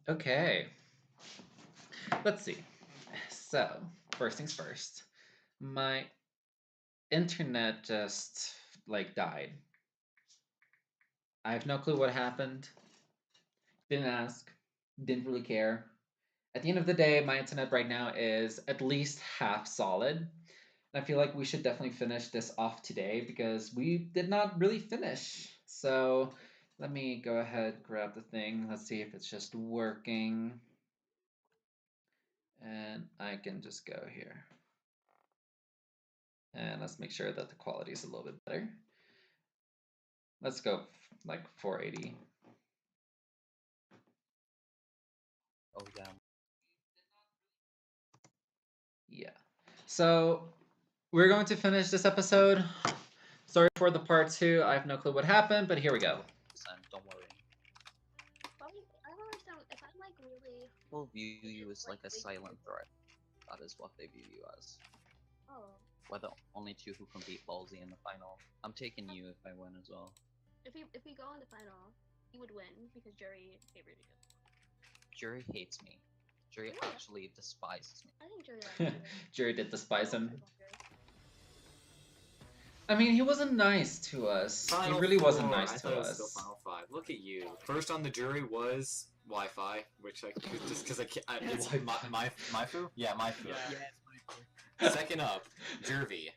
Okay, let's see. So, first things first. My internet just like died. I have no clue what happened. Didn't ask. Didn't really care. At the end of the day, my internet right now is at least half solid. I feel like we should definitely finish this off today because we did not really finish. So let me go ahead, grab the thing. Let's see if it's just working. And I can just go here. And let's make sure that the quality is a little bit better. Let's go like 480. Oh yeah. Yeah. So we're going to finish this episode. Sorry for the part 2. I have no clue what happened, but here we go. Don't worry. I don't understand if I'm like really. People view you as like a silent threat. That is what they view you as. Oh. We're the only two who can beat Ballsy in the final. I'm taking you if I win as well. If we go in the final, you would win because Jerry favored you. Jerry hates me. Jerry Really? actually despises me. I think Jerry likes you. Jerry did despise him. Jerry. I mean, he wasn't nice to us. Final he really four. wasn't nice I to thought it was us. still Final Five. Look at you. First on the jury was Wi-Fi, which I just because I can't. It's my foo. Yeah, my foo. Yeah. Second up, Jervy.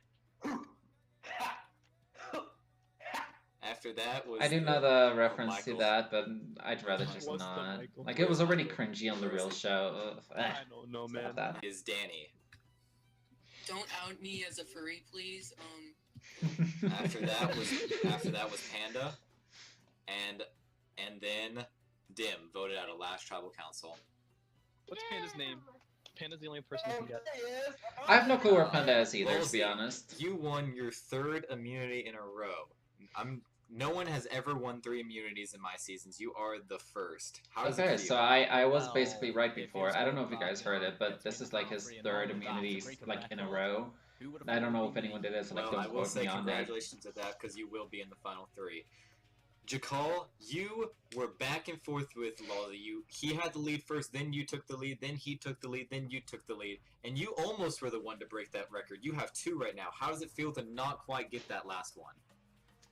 After that was. I do know the reference to that, but I'd rather just What's the not. Michael? Like, it was already cringy on the real show. Ugh, I don't know, man. That. Is Danny. Don't out me as a furry, please. After that was Panda, and then Dim voted out of last tribal council. What's Panda's name? Panda's the only person who can get. I have no clue where Panda is either, to be Lolzy, honest. You won your third immunity in a row. No one has ever won 3 immunities in my seasons. You are the first. How does Okay, it feel? so I was Well, basically right it before. feels I don't know all if you about guys heard it, but this is like his third immunity like in a row. I don't know if anyone did this, like Well, I don't will quote say me on that. congratulations to that because you will be in the final 3. Jakal, you were back and forth with Lolzy. He had the lead first, then you took the lead, then he took the lead, then you took the lead, and you almost were the one to break that record. You have 2 right now. How does it feel to not quite get that last one?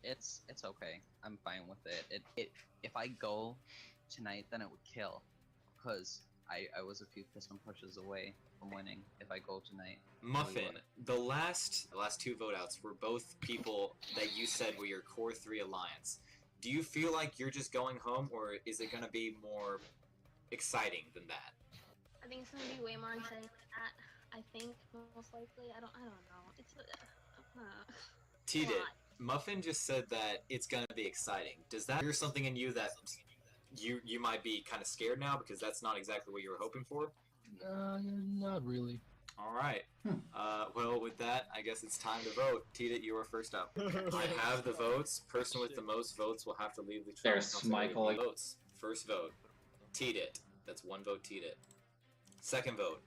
It's okay. I'm fine with it. If I go tonight, then it would kill, because I was a few piston pushes away from winning. If I go tonight, Muffin, the last 2 vote outs were both people that you said were your core 3 alliance. Do you feel like you're just going home, or is it going to be more exciting than that? I think it's gonna be way more exciting than that. I think most likely. I don't know. It's T-Dit, Muffin just said that it's going to be exciting. Does that hear something in you that you might be kind of scared now because that's not exactly what you were hoping for? Not really. All right. Well, with that, I guess it's time to vote. T-Dit, you are first up. I have the votes. Person with the most votes will have to leave the tribal There's council. Michael. Votes. First vote, T-Dit. That's 1 vote T-Dit. Second vote,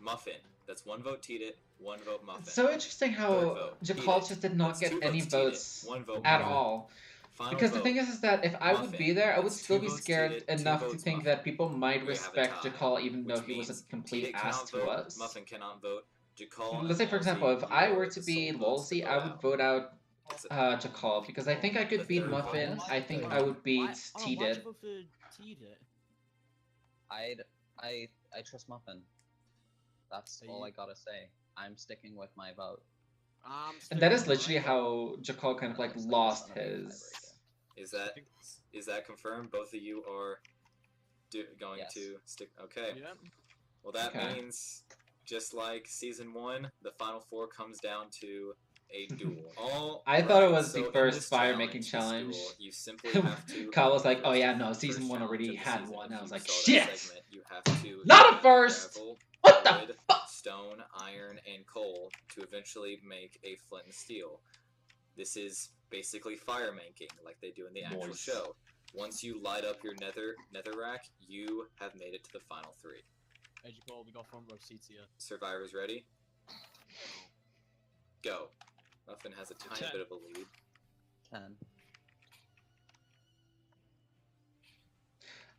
Muffin. That's 1 vote T-Dit, 1 vote Muffin. It's so interesting Third how vote, Jakal T-Dit. just did not That's get 2 any votes T-Dit, votes 1 vote at Muffin. all. Final Because the vote, thing is that if I would Muffin. be there, I would That's still 2 be votes scared T-Dit, 2 enough to votes think Muffin. that people might We have a respect tie, Jakal even though which he was a means complete T-Dit ass cannot to vote, us. Muffin cannot vote. Jakal Let's say, and for example, Lolzy, if I you were are to the be sole votes to Lolzy, I would out. vote out It's Jakal because I think I could The beat third Muffin. vote. I think I would beat Why'd T-Dit. you vote for T-Dit? I trust Muffin. That's So all you- I gotta say. I'm sticking with my vote. And that is literally how Jakal kind of like Looks like lost it's gonna be a his. tiebreaker. Is that confirmed? Both of you are going Yes. to stick. Okay. Yeah. Well, that Okay. means just like season 1, the final 4 comes down to a duel. I thought it Right, was so the in first this fire-making this challenge. duel, you simply have to. Kyle was like, first- "Oh yeah, no, first season 1 challenge already of the had season, one." if I was you like, saw that "Shit! segment, you have to Not a gather first! gravel, What the wood, fuck?" stone, iron, and coal to eventually make a flint and steel. This is basically fire making, like they do in the actual Nice. show. Once you light up your netherrack, you have made it to the final 3. As you call, we got front row seats here. Survivors ready? Go. Muffin has a tiny 10. bit of a lead. 10.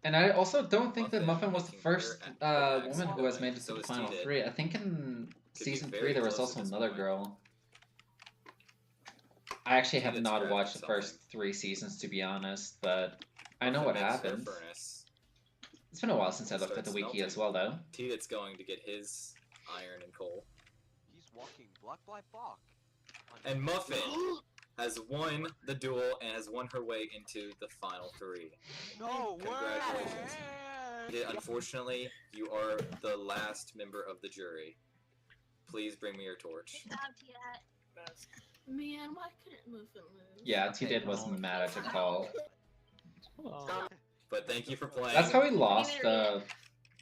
And I also don't think that Muffin Muffin was the making first her accent woman who has going. made it to So the is final T-Dit. 3. I think in be season very 3 there was close also at this another point. girl. I actually have T-Dit's not crafting watched the first something. 3 seasons, to be honest, but I know Muffin what makes her happened. furnace. It's been a while since I looked at Starts the wiki as smelting. well, though. T-Dit's going to get his iron and coal. He's walking block by block. And Muffin has won the duel and has won her way into the final 3. No way! Congratulations. Yeah, unfortunately, you are the last member of the jury. Please bring me your torch. Good job, T-Dat. Man, why couldn't Muffin lose? Yeah, T-Did was mad at Jakal. Oh. But thank you for playing. That's how he lost the.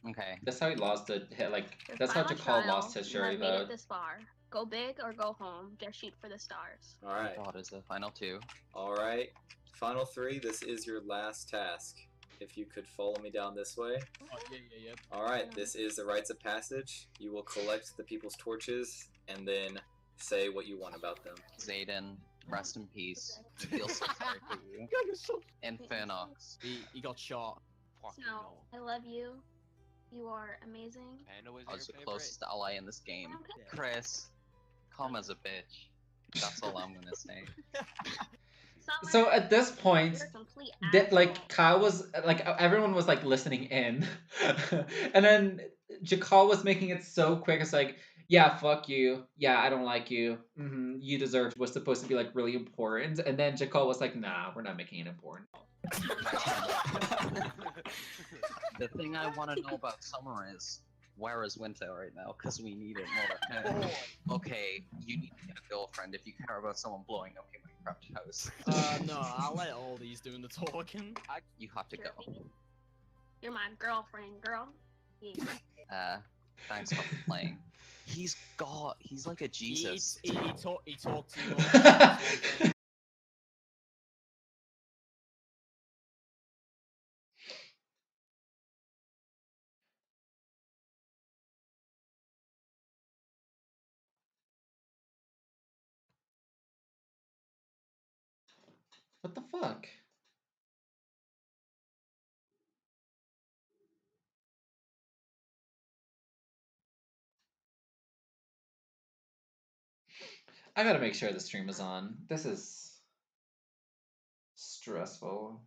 Okay. That's how he lost the hit. Like Your that's how final Jakal trial, lost his you jury have made it vote. this far. Go big or go home. Just shoot for the stars. Alright. God, is the final 2. Alright. Final 3, this is your last task. If you could follow me down this way. Oh, yeah. Alright, this is the rites of passage. You will collect the people's torches and then say what you want about them. Zayden, rest in peace. I feel so sorry for you. Infernox. He got shot. Fucking Snow, no. I love you. You are amazing. Panda was I your was the favorite. closest ally in this game. Okay. Chris, calm as a bitch. That's all I'm gonna say. Summer, So at this point, you're a complete like asshole. Kyle was like everyone was like listening in, and then Jakal was making it so quick. It's like, yeah, fuck you. Yeah, I don't like you. You deserve was supposed to be like really important, and then Jakal was like, nah, we're not making it important. The thing I want to know about Summer is, where is Winter right now? Because we need it more than her. Okay, you need to get a girlfriend if you care about someone blowing up your Minecraft house. No, I'll let all these doing the talking. You have to go. You're my girlfriend, girl. Yeah. Thanks for playing. He's like a Jesus. He talked too much. What the fuck? I gotta make sure the stream is on. This is stressful.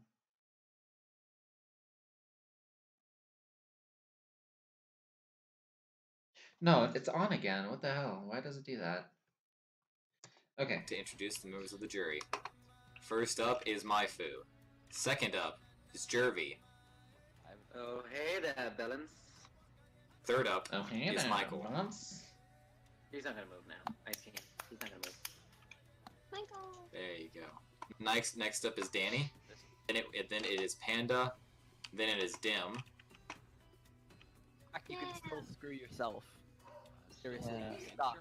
No, it's on again. What the hell? Why does it do that? Okay. To introduce the members of the jury. First up is Maifu. Second up is Jervy. Oh, hey there, Bellins. Third up Okay. is then, Michael. once. He's not gonna move now. I see him. He's not gonna move. Michael. There you go. Next up is Danny. Then it is Panda. Then it is Dim. You can still screw yourself. Seriously, Yeah. you suck.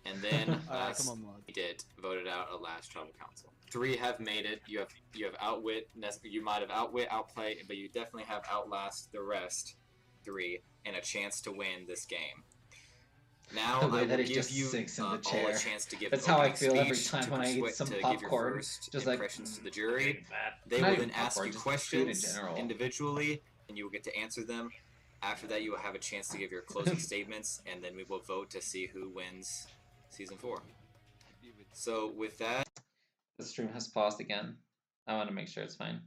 And then Alright, come on, lad. we did voted out a last tribal council. 3 have made it. You have outwit. You might have outwit, outplay, but you definitely have outlast the rest 3 and a chance to win this game. Now The way I that will he give just you sinks in the all chair. a chance to give That's an how I opening feel every speech time to when I eat persuade- some to give your popcorn. first Just like impressions to the jury. that. They Not will even then ask popcorn, you just food in questions general. individually, and you will get to answer them. After that, you will have a chance to give your closing statements, and then we will vote to see who wins Season 4. So, with that... The stream has paused again. I want to make sure it's fine.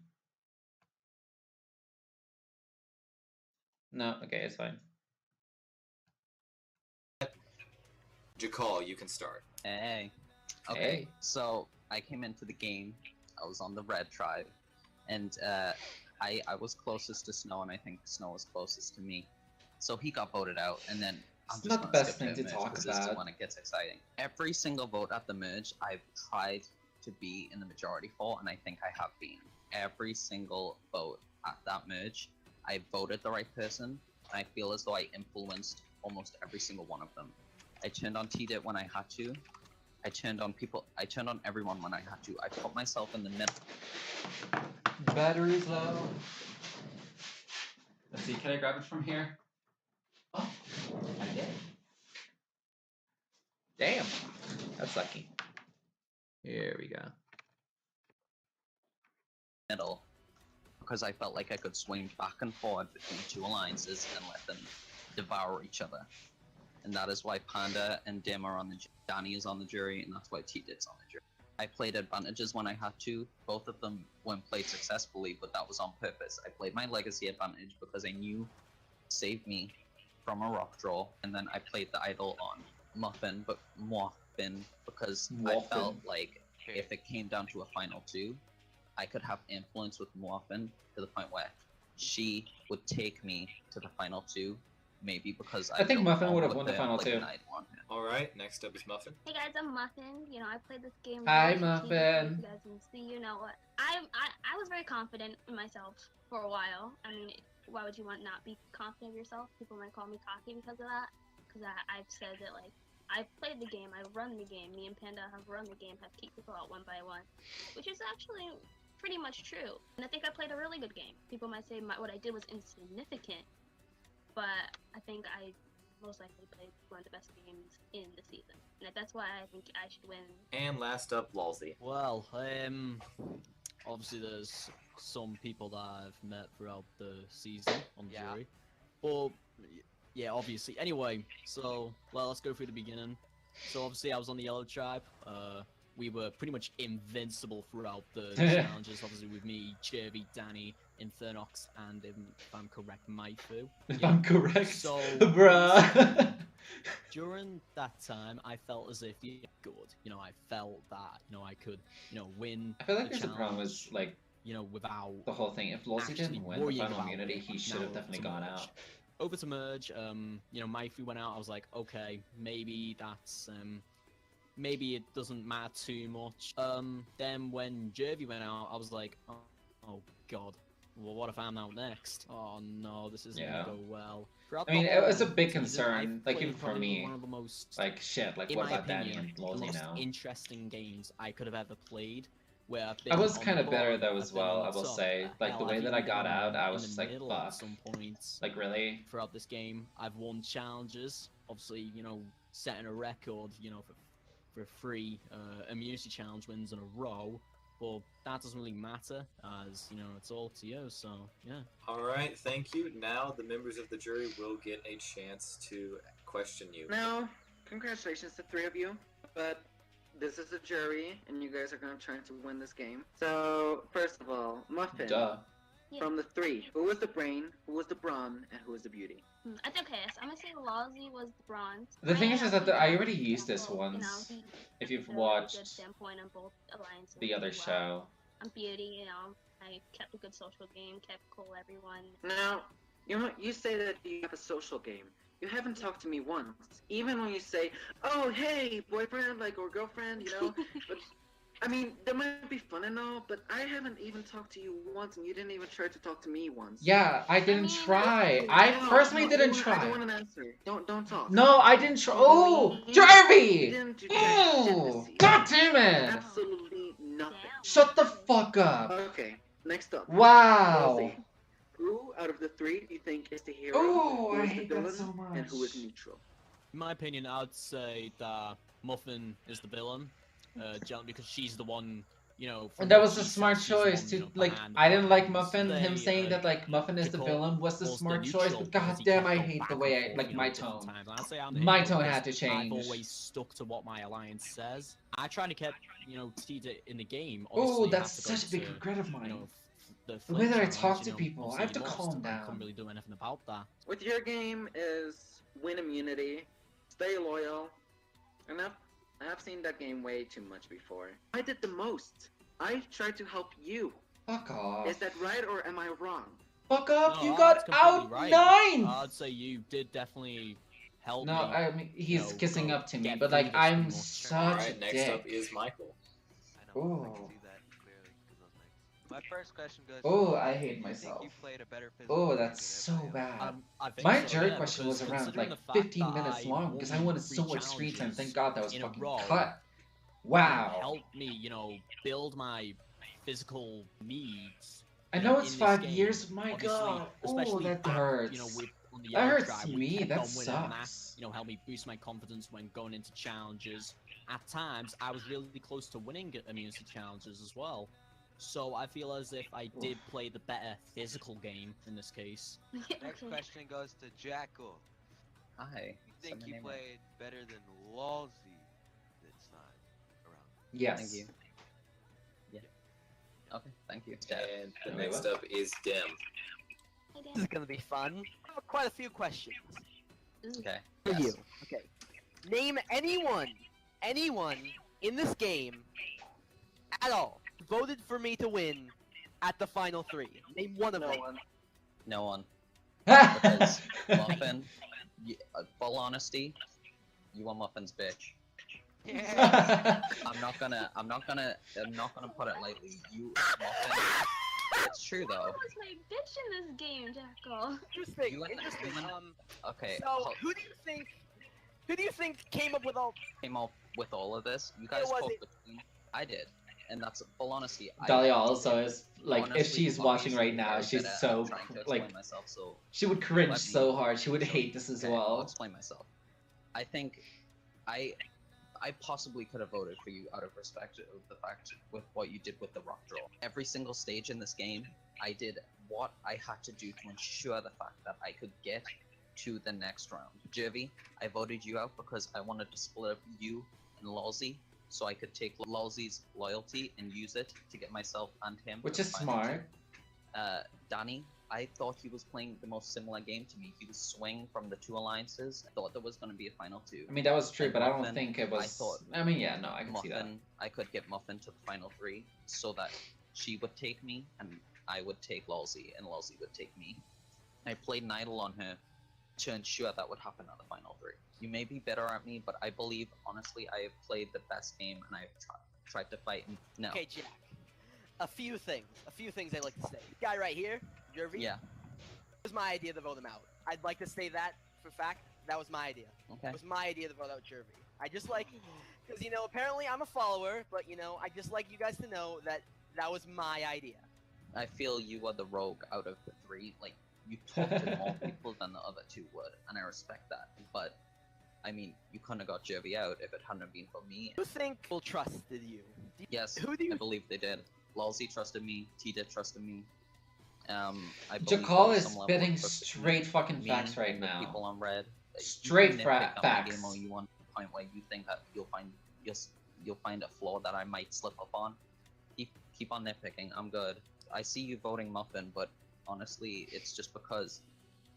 No, okay, it's fine. Jakal, you can start. Hey. Okay, Hey. so I came into the game, I was on the red tribe, and I was closest to Snow, and I think Snow was closest to me. So he got voted out, and then I'm It's just not the gonna best skip thing to merge, talk 'cause this is about. when it gets exciting. Every single vote at the merge, I've tried to be in the majority for, and I think I have been. Every single vote at that merge, I voted the right person, and I feel as though I influenced almost every single one of them. I turned on T-Dit when I had to. I turned on everyone when I had to. I put myself in the middle. Battery's low. Let's see, can I grab it from here? Oh, I did. Damn, that's lucky. Here we go. because I felt like I could swing back and forward between two alliances and let them devour each other. And that is why Panda and Dim are on the Danny is on the jury, and that's why T-Dit's on the jury. I played advantages when I had to. Both of them weren't played successfully, but that was on purpose. I played my legacy advantage because I knew saved me from a rock draw, and then I played the idol on Muffin, because I felt like if it came down to a final two, I could have influence with Muffin to the point where she would take me to the final two, maybe because I think built Muffin on would have with won the final like two. an idol on her. Alright, next up is Muffin. Hey guys, I'm Muffin. You know, I played this game. Hi, really strategically. Muffin. You guys can see, you know what? I was very confident in myself for a while. I mean, why would you want not be confident of yourself? People might call me cocky because of that. Because I've said that, like, I've played the game, I've run the game. Me and Panda have run the game, have kicked people out one by one, which is actually pretty much true. And I think I played a really good game. People might say what I did was insignificant, but I think I most likely played one of the best games in the season. And that's why I think I should win. And last up, Lalsey. Well, obviously there's some people that I've met throughout the season on the jury. But, yeah, obviously. Anyway, so, well, let's go through the beginning. So, obviously, I was on the Yellow Tribe. We were pretty much invincible throughout the challenges, obviously, with me, Chervy, Danny, Infernox, and, if I'm correct, Maifu. If I'm correct, So, bruh. during that time, I felt as if, good. You know, I felt that, you know, I could, you know, win. I feel like the there's a problem with, challenge, like, you know, without the whole thing. If Losey actually didn't win the worrying final about immunity, it. he should Now have definitely to gone merge. out. Over to merge, you know, Maifu went out. I was like, okay, maybe that's, maybe it doesn't matter too much. Then when Jervy went out, I was like, oh god, well, what if I'm out next? Oh no, this isn't gonna go well. Throughout I mean, the it was a whole big season, concern, I've like, even played for probably me. one of the most, Like, shit, like, in what my about Danny opinion, and the Losey most now? interesting games I could have ever played. Where I've I been was on kind the of better bottom, though I've as been well, on I the will top. say. Like, the Hell, way I've that I even got been out, I was in just the like, middle fuck. at some points. Like, really? Throughout this game, I've won challenges. Obviously, you know, setting a record, you know, for 3 immunity challenge wins in a row. But that doesn't really matter, as, you know, it's all up to you, so, yeah. Alright, thank you. Now the members of the jury will get a chance to question you. Now, congratulations to 3 of you, but this is a jury, and you guys are going to try to win this game. So, first of all, Muffin, Duh. from the 3, who was the brain, who was the brawn, and who was the beauty? I think okay, so I'm gonna say Lozzie was the bronze. The thing is that I Ryan, already used this you know, once. he If you've did a really good watched standpoint on both alliances the other as well. show. On Beauty, you know, I kept a good social game, kept cool everyone. Now, you know, you say that you have a social game. You haven't talked to me once. Even when you say, oh, hey, boyfriend, like, or girlfriend, you know? But, I mean, that might be fun and all, but I haven't even talked to you once, and you didn't even try to talk to me once. Yeah, I didn't try. No, I no, personally no, didn't I try. don't want an answer. Don't talk. No, I didn't try. Oh, You Jervy! didn't do jack shit this Ew! season. God damn it! Absolutely nothing. Shut the fuck up! Okay, next up. Wow! Rosie. Who out of the 3 do you think is the hero? Oh, who I is the hate that villain, so much. and who is neutral? In my opinion, I'd say that Muffin is the villain, generally because she's the one, you know. And that was a smart choice to, like, I didn't like Muffin. Him saying that, like, Muffin is the villain was the smart choice, but goddamn, I hate the way I, like, my tone. My tone had to change. I've always stuck to what my alliance says. I try to keep, you know, Tita in the game. Oh, Obviously, that's you have such a to big go regret of to, you mine. know, the way that I challenge, talk to you know, people, I obviously have to you lost, calm I down. couldn't really do anything about that. With your game is win immunity, stay loyal, and I've seen that game way too much before. I did the most. I tried to help you. Fuck off. Is that right, or am I wrong? Fuck off, No, you that's got out completely right. 9! I'd say you did definitely help No, me. I mean, he's you know, kissing go up to me, get but, through like, this I'm pretty much. such Alright, a next dick. up is Michael. I know, I Oh. can see that clearly because I was next. My first question goes. Oh, I hate do you myself. Think you played a better physical Oh, game that's than so everybody else? bad. I think My so, jury yeah, question was because around, considering like, the fact 15 that minutes I long, because I won wanted so 3 much screen time. challenges Thank God that was in a fucking row, cut. it Wow. helped me, you know, build my physical needs. I you know in it's this 5 game. years, my Obviously, God. Oh, especially that back, hurts. you know, with on the That Yellow hurts Tribe, we me, kept that on winning, and sucks. you know, helped me boost my confidence when going into challenges. At times, I was really close to winning immunity challenges as well. So I feel as if I did play the better physical game in this case. Next question goes to Jackal. Hi. You think Say my you name played better than Lawsy this time around? Yes. Thank you. Yeah. Okay, thank you. And the Wait, next what? up is Dim. This is gonna be fun. I have quite a few questions Okay. for yes. you. Okay. Name anyone in this game at all voted for me to win at the final 3. Name one of them. No one. Because Muffin, full honesty, you are Muffin's bitch. I'm not gonna put it lightly. You, Muffin. It's true though. Who was my bitch in this game, Jackal? Interesting. You and- Interesting. you and- Okay. So who do you think came up with all? Came up with all of this? You guys was spoke it? between. I did, and that's full honesty. Dahlia also is like, if honestly, she's watching right now, obviously she's very so better at trying to explain like, myself, so she would cringe let me- so hard. She would hate this as okay, I'll well. explain myself. I think I possibly could have voted for you out of respect of the fact with what you did with the rock draw. Every single stage in this game, I did what I had to do to ensure the fact that I could get to the next round. Jervy, I voted you out because I wanted to split up you and Lawsy so I could take Lawsy's loyalty and use it to get myself and him. Which to is the final two. smart. Danny, I thought he was playing the most similar game to me. He was swinging from the 2 alliances. I thought there was going to be a final 2. I mean, that was true, And but I don't Muffin, think it was. I thought Yeah, no, I can see that. Muffin, I could get Muffin to the final 3 so that she would take me and I would take Lawsy and Lawsy would take me. I played Nidal on her to ensure that would happen at the final 3. You may be better at me, but I believe, honestly, I have played the best game and I've tried to fight. No. Okay, Jack. A few things I'd like to say. This guy right here, Jervy. Yeah. It was my idea to vote him out. I'd like to say that for fact. That was my idea. Okay. It was my idea to vote out Jervy. I just like, because apparently I'm a follower, but I just like you guys to know that that was my idea. I feel you are the rogue out of the 3. Like, you talk to more people than the other 2 would, and I respect that. But, I mean, you couldn't have got Jervy out if it hadn't been for me. Who think people trusted you? Yes, Who do you? I believe they did. Lawsy trusted me, T-Did trusted me. I believe Jakal there was is some level spitting of trust between straight fucking me facts right and the now. People on Red. Straight you can nitpick at my facts. game all you want to the point where you think that you'll find a flaw that I might slip up on. Keep on nitpicking. I'm good. I see you voting Muffin, but honestly, it's just because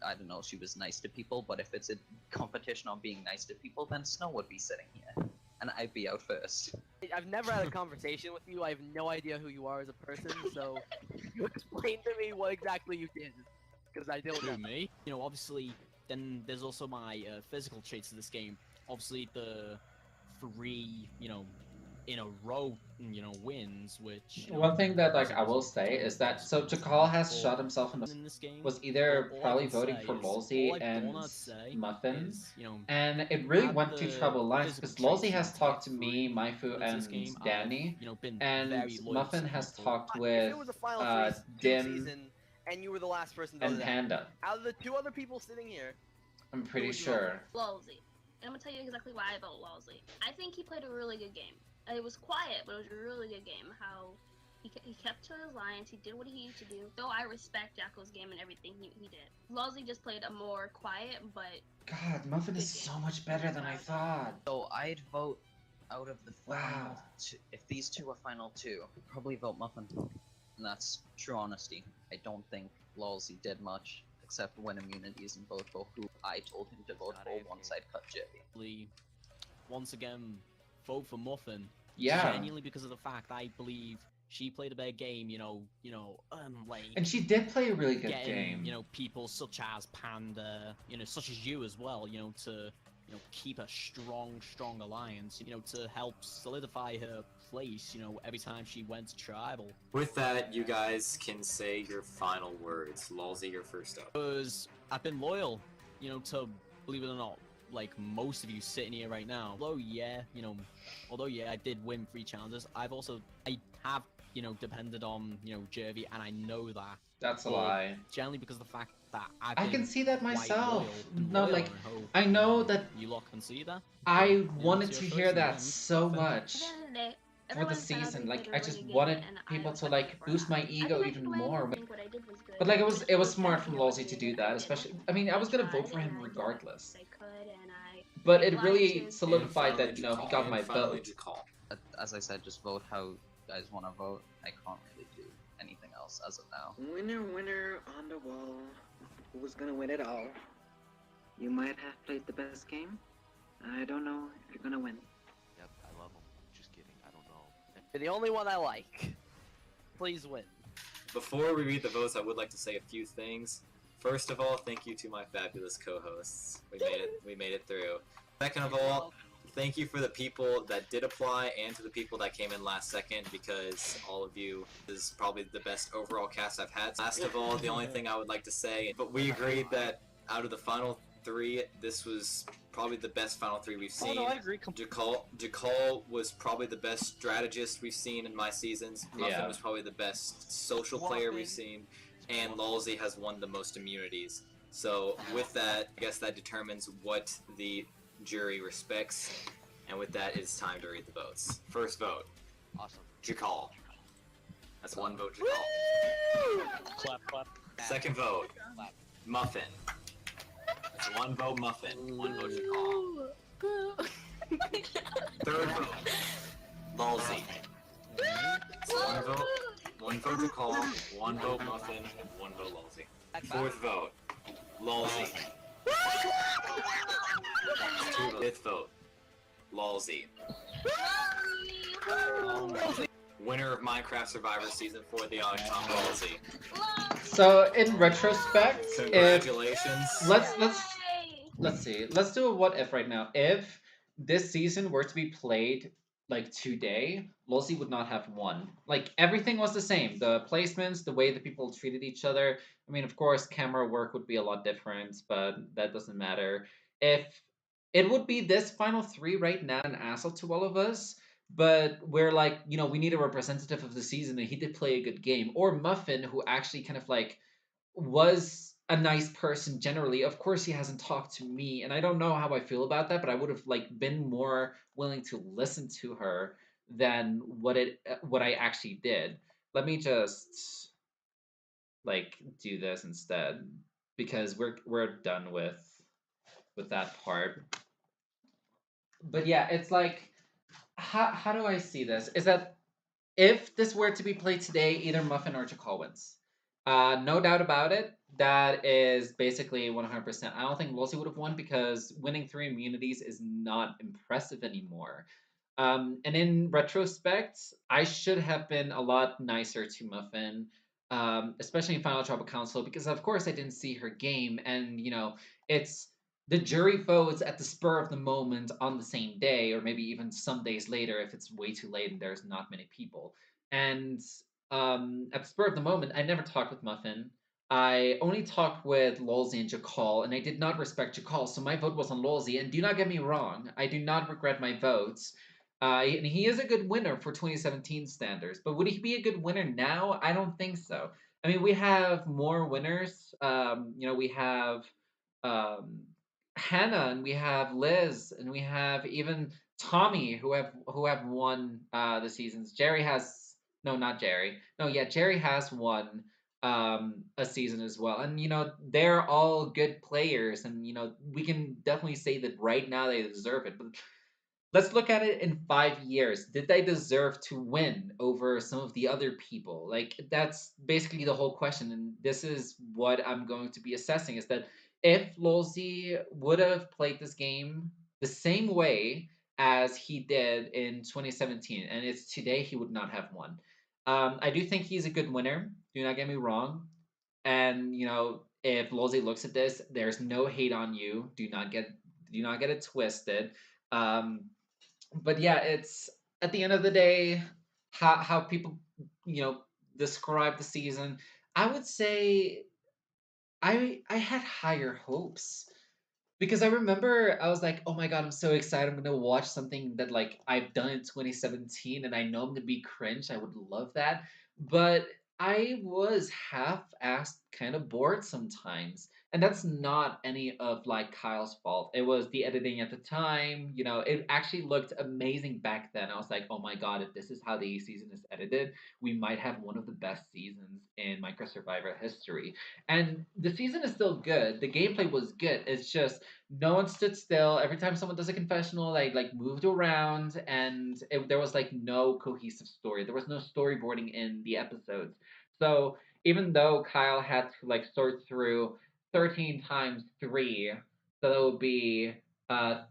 I don't know, she was nice to people. But if it's a competition on being nice to people, then Snow would be sitting here, and I'd be out first. I've never had a conversation with you. I have no idea who you are as a person. So, you explain to me what exactly you did, because I don't know. Who, me? Obviously, then there's also my physical traits of this game. Obviously, the 3, in a row, wins, which... One thing that I will say is that Jakal has shot himself in the this game. was either All I probably can voting say for is- Lawsy all I've and gonna say Muffin, is, and it really at went through the trouble lines physical because Lawsy traits has and talked to tech me, through Maifu, this and game, Danny, been and very loyal Muffin to has people. talked If with it was a final Dim season, and you were the last person and voted out, Panda. out of the 2 other people sitting here, I'm pretty would you vote sure. Lawsy. And I'm gonna tell you exactly why I vote Lawsy. I think he played a really good game. It was quiet, but it was a really good game. How he kept to his lines, he did what he needed to do. Though I respect Jackal's game and everything he did. Lawsy just played a more quiet, but... God, Muffin is so much better than I thought. So I'd vote out of the Wow. final 2. If these 2 are final 2, I'd probably vote Muffin. And that's true honesty. I don't think Lawsy did much except win immunities and vote for who I told him to vote for once I'd cut Jervy. Once again, vote for Muffin. Yeah. Genuinely because of the fact I believe she played a better game, like... And she did play a really good getting, game. People such as Panda, such as you as well, to, keep a strong alliance, to help solidify her place, every time she went to tribal. With that, you guys can say your final words. Lawsy, you're first up. Because I've been loyal, to, believe it or not, like most of you sitting here right now. Although yeah, I did win 3 challenges, I have, depended on, Jervy, and I know that. That's a lie. Generally because of the fact that I can see that quite myself. loyal and No, loyal, like, and hope I know that you lot can see that. I Yeah, wanted it's to your hear choice, that man. so Thank you. much. At the end of the day, for the Everyone's found out season. they Like played I a just really good, wanted and I people was to happy like for boost that. my I ego think even I more. didn't think what I did was good. But like I it was just it was really smart tried to from do what Lolzy to they do did, that, and especially I mean I I was gonna vote tried, for and him I did the regardless. best I could, and I But it lied really to solidified finally that, you know, he Jakal. got And my finally vote. Jakal. As I said, just vote how you guys want to vote. I can't really do anything else as of now. Winner, winner on the wall. Who's gonna win it all? You might have played the best game. I don't know if you're gonna win. Yep, I love him. Just kidding. I don't know. You're the only one I like. Please win. Before we read the votes, I would like to say a few things. First of all, thank you to my fabulous co-hosts. We made it. We made it through. Second of all, thank you for the people that did apply and to the people that came in last second, because all of you is probably the best overall cast I've had. Last of all, the only thing I would like to say, but we agreed that out of the final 3, this was probably the best final 3 we've seen. Oh, no, I agree. Jakal was probably the best strategist we've seen in my seasons. Muffin was probably the best social player we've seen. And Lolzy has won the most immunities. So with that, I guess that determines what the jury respects. And with that, it's time to read the votes. First vote. Awesome. Jakal. That's 1 vote, Jakal. Clap, clap. Second vote. Muffin. That's 1 vote, Muffin. 1 vote, Jakal. Third vote. Lolzy. That's 1 vote. 1 vote Jakal, 1 vote Muffin, 1 vote Lolzy. Fourth vote. Lolzy. 2 votes. Fifth vote. Lolzy. Winner of Minecraft Survivor Season 4, the Atacama Lolzy. So in retrospect, Congratulations. Let's see. Let's do a what if right now. If this season were to be played like today, Lolzy would not have won. Like everything was the same. The placements, the way the people treated each other. I mean, of course, camera work would be a lot different, but that doesn't matter. If it would be this final 3 right now, an asshole to all of us, but we're like, you know, we need a representative of the season, and he did play a good game. Or Muffin, who actually kind of like was a nice person generally. Of course, he hasn't talked to me, and I don't know how I feel about that, but I would have like been more willing to listen to her than what I actually did. Let me just like do this instead, because we're done with that part. But yeah, it's like how do I see this? Is that if this were to be played today, either Muffin or Jakal wins. No doubt about it. That is basically 100%. I don't think Lolzy would have won because winning 3 immunities is not impressive anymore. And in retrospect, I should have been a lot nicer to Muffin, especially in Final Tribal Council, because of course I didn't see her game, and you know, it's the jury votes at the spur of the moment on the same day, or maybe even some days later if it's way too late and there's not many people. And at the spur of the moment, I never talked with Muffin. I only talked with Lolzy and Jakal, and I did not respect Jakal, so my vote was on Lolzy. And do not get me wrong, I do not regret my votes. And he is a good winner for 2017 standards, but would he be a good winner now? I don't think so. I mean, we have more winners. You know, we have um, Hannah, and we have Liz, and we have even Tommy, who have won the seasons. Jerry has no, not Jerry. No, yeah, Jerry has won a season as well, and you know they're all good players, and you know we can definitely say that right now they deserve it. But let's look at it in 5 years. Did they deserve to win over some of the other people? Like that's basically the whole question, and this is what I'm going to be assessing: is that if Lolzy would have played this game the same way as he did in 2017, and it's today, he would not have won. I do think he's a good winner. Do not get me wrong. And you know, if Lolzy looks at this, there's no hate on you. Do not get it twisted. Um, but yeah, it's at the end of the day how people you know describe the season. I would say I had higher hopes because I remember I was like, oh my god, I'm so excited! I'm gonna watch something that like I've done in 2017, and I know I'm gonna be cringe. I would love that, but I was half-assed kind of bored sometimes. And that's not any of like Kyle's fault. It was the editing at the time. You know, it actually looked amazing back then. I was like, oh my god, if this is how the season is edited, we might have one of the best seasons in Minecraft Survivor history. And the season is still good. The gameplay was good. It's just no one stood still. Every time someone does a confessional, they like moved around, and there was like no cohesive story. There was no storyboarding in the episodes. So even though Kyle had to like sort through 13 times 3, so that would be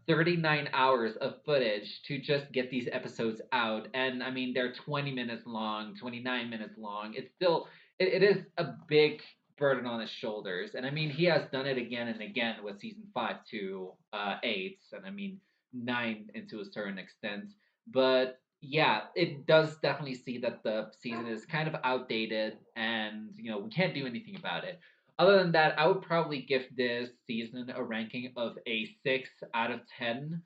39 hours of footage to just get these episodes out. And I mean, they're 20 minutes long, 29 minutes long. It's still, it is a big burden on his shoulders. And I mean, he has done it again and again with season 5 to 8, and I mean, 9 into a certain extent. But yeah, it does definitely see that the season is kind of outdated, and you know we can't do anything about it. Other than that, I would probably give this season a ranking of a 6 out of 10,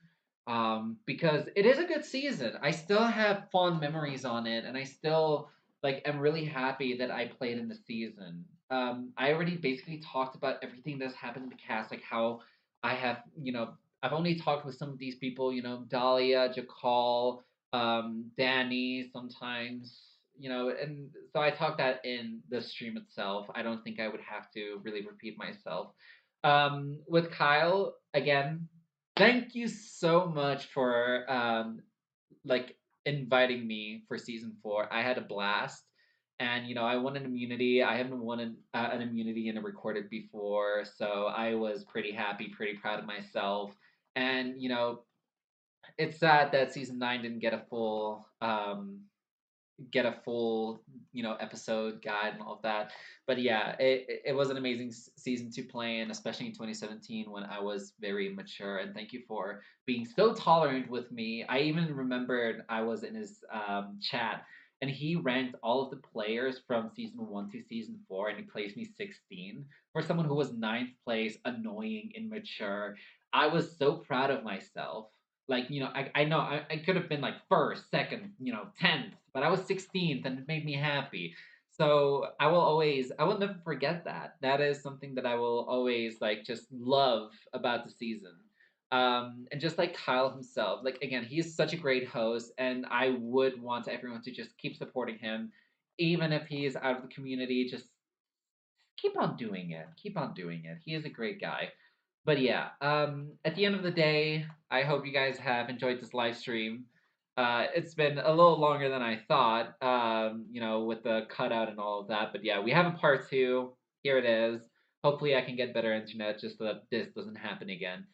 because it is a good season. I still have fond memories on it, and I still like am really happy that I played in the season. I already basically talked about everything that's happened in the cast, like how I have, I've only talked with some of these people, Dahlia, Jakal, Danny sometimes, and so I talked that in the stream itself. I don't think I would have to really repeat myself. With Kyle, again, thank you so much for like inviting me for season 4. I had a blast. And I won an immunity. I haven't won an immunity in a recorded before, so I was pretty happy, pretty proud of myself. And it's sad that season 9 didn't get a full episode guide and all of that. But yeah, it was an amazing season to play in, especially in 2017 when I was very mature. And thank you for being so tolerant with me. I even remembered I was in his chat, and he ranked all of the players from season 1 to season 4, and he placed me 16 for someone who was ninth place, annoying, immature. I was so proud of myself. Like, I know I could have been like first, second, 10th, but I was 16th, and it made me happy. So I will never forget that. That is something that I will always like just love about the season. And just like Kyle himself, like again, he's such a great host, and I would want everyone to just keep supporting him, even if he is out of the community. Just keep on doing it. Keep on doing it. He is a great guy. But yeah, at the end of the day, I hope you guys have enjoyed this live stream. It's been a little longer than I thought, with the cutout and all of that. But yeah, we have a part 2. Here it is. Hopefully, I can get better internet just so that this doesn't happen again.